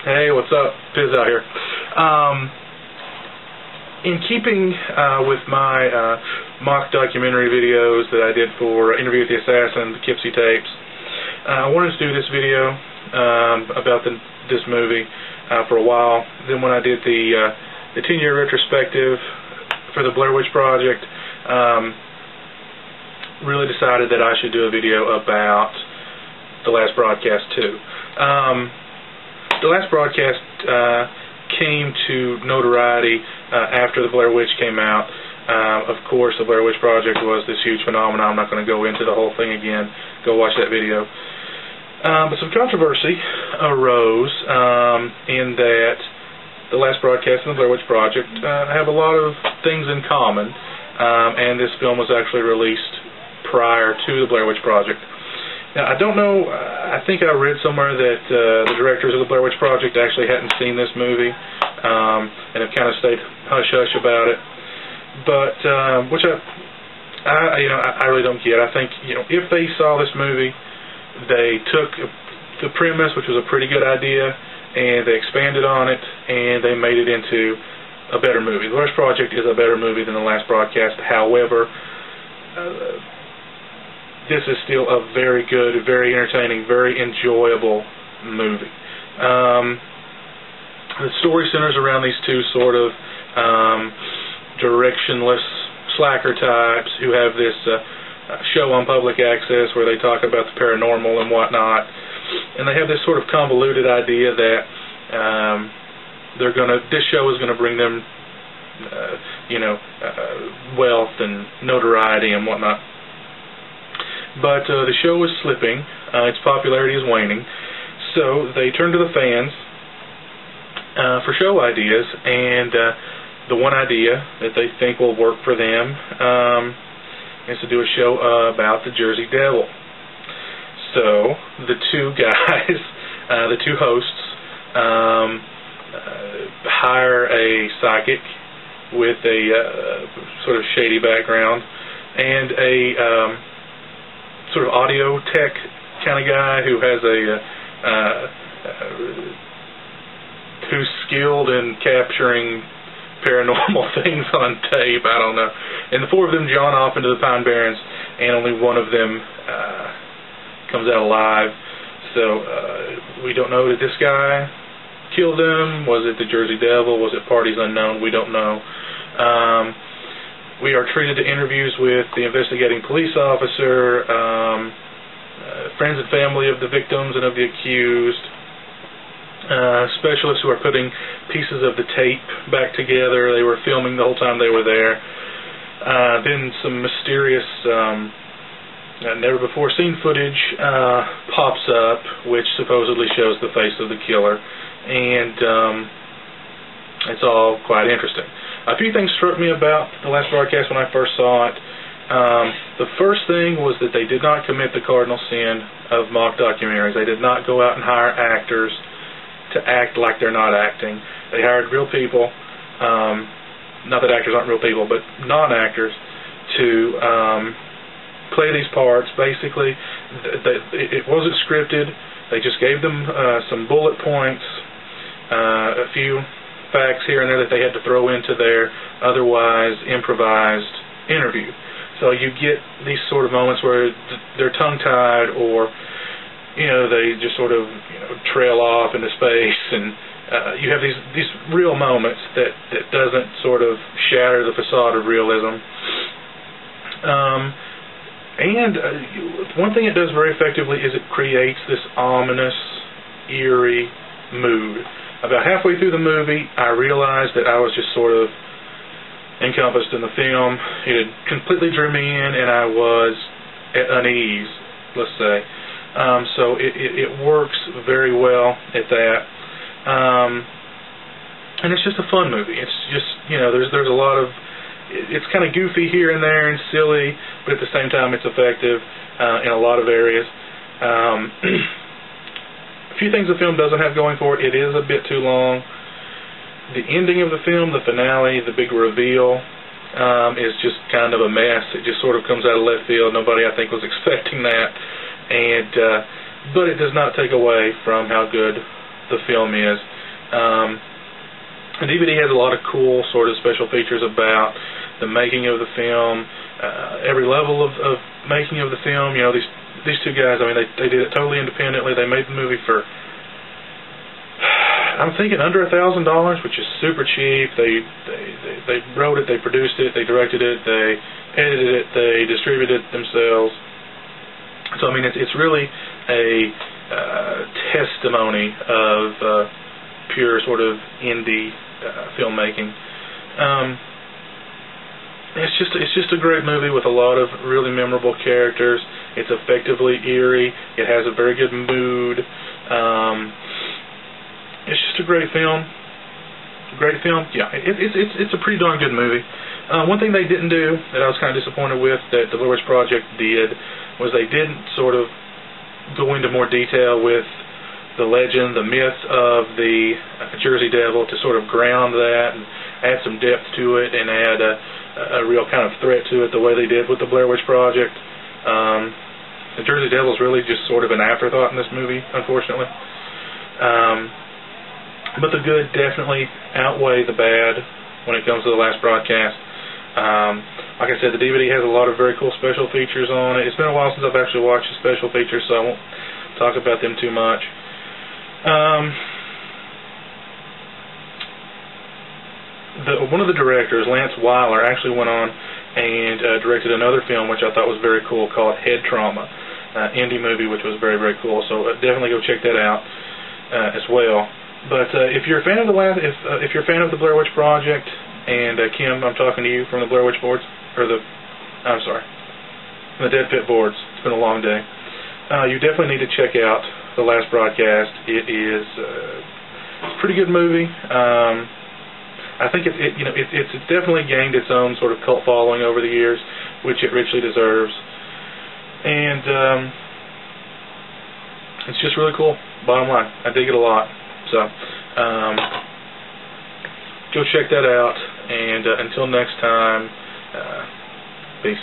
Hey, what's up? Piz out here. In keeping with my mock documentary videos that I did for Interview with the Assassin, the Kipsy tapes, I wanted to do this video about this movie for a while. Then when I did the 10-year retrospective for the Blair Witch Project, really decided that I should do a video about the last broadcast too. The last broadcast came to notoriety after the Blair Witch came out. Of course, the Blair Witch Project was this huge phenomenon. I'm not going to go into the whole thing again. Go watch that video. But some controversy arose in that the last broadcast and the Blair Witch Project have a lot of things in common, and this film was actually released prior to the Blair Witch Project. Now, I don't know, I think I read somewhere that the directors of the Blair Witch Project actually hadn't seen this movie, and have kind of stayed hush-hush about it. But, which I really don't get. I think, if they saw this movie, they took the premise, which was a pretty good idea, and they expanded on it, and they made it into a better movie. The Blair Witch Project is a better movie than the last broadcast. However, this is still a very good, very entertaining, very enjoyable movie. The story centers around these two sort of directionless slacker types who have this show on public access where they talk about the paranormal and whatnot, and they have this sort of convoluted idea that this show is gonna bring them wealth and notoriety and whatnot. But the show is slipping, its popularity is waning, so they turn to the fans for show ideas, and the one idea that they think will work for them is to do a show about the Jersey Devil. So the two guys, the two hosts, hire a psychic with a sort of shady background and a sort of audio tech kind of guy who has who's skilled in capturing paranormal things on tape. I don't know. And the four of them jawn off into the Pine Barrens, and only one of them comes out alive. So we don't know, did this guy kill them? Was it the Jersey Devil? Was it parties unknown? We don't know. We are treated to interviews with the investigating police officer, friends and family of the victims and of the accused, specialists who are putting pieces of the tape back together. They were filming the whole time they were there. Then some mysterious, never-before-seen footage pops up, which supposedly shows the face of the killer, and it's all quite interesting. A few things struck me about the last broadcast when I first saw it. The first thing was that they did not commit the cardinal sin of mock documentaries. They did not go out and hire actors to act like they're not acting. They hired real people, not that actors aren't real people, but non-actors, to play these parts. Basically, it wasn't scripted. They just gave them some bullet points, a few facts here and there that they had to throw into their otherwise improvised interview. So you get these sort of moments where they're tongue-tied, or they just sort of trail off into space, and you have these real moments that doesn't sort of shatter the facade of realism. And one thing it does very effectively is it creates this ominous, eerie mood. About halfway through the movie, I realized that I was just sort of encompassed in the film. It had completely drew me in, and I was at unease, let's say. So it works very well at that. And it's just a fun movie. It's just, there's a lot of, it's kind of goofy here and there and silly, but at the same time it's effective in a lot of areas. A few things the film doesn't have going for it. It is a bit too long. The ending of the film, the finale, the big reveal, is just kind of a mess. It just sort of comes out of left field. Nobody, I think, was expecting that. And but it does not take away from how good the film is. The DVD has a lot of cool sort of special features about the making of the film, every level of making of the film. You know, these two guys, I mean, they did it totally independently. They made the movie for, I'm thinking, under $1,000, which is super cheap. They wrote it, they produced it, they directed it, they edited it, they distributed it themselves. So I mean, it's really a testimony of pure sort of indie filmmaking. It's just a great movie with a lot of really memorable characters. It's effectively eerie. It has a very good mood. It's just a great film. Great film. Yeah, it's a pretty darn good movie. One thing they didn't do that I was kind of disappointed with that the Blair Witch Project did was they didn't sort of go into more detail with the legend, the myth of the Jersey Devil to sort of ground that and add some depth to it and add a real kind of threat to it the way they did with the Blair Witch Project. The Jersey Devil is really just sort of an afterthought in this movie, unfortunately. But the good definitely outweigh the bad when it comes to the last broadcast. Like I said, the DVD has a lot of very cool special features on it. It's been a while since I've actually watched the special features, so I won't talk about them too much. One of the directors, Lance Weiler, actually went on and directed another film which I thought was very cool called Head Trauma, indie movie which was very, very cool. So definitely go check that out as well. But if you're a fan of if you're a fan of the Blair Witch Project, and Kim, I'm talking to you from the Blair Witch boards, or the Dead Pit boards. It's been a long day. You definitely need to check out the last broadcast. It is it's a pretty good movie. I think it's definitely gained its own sort of cult following over the years, which it richly deserves. And it's just really cool. Bottom line, I dig it a lot. So go check that out. And until next time, peace.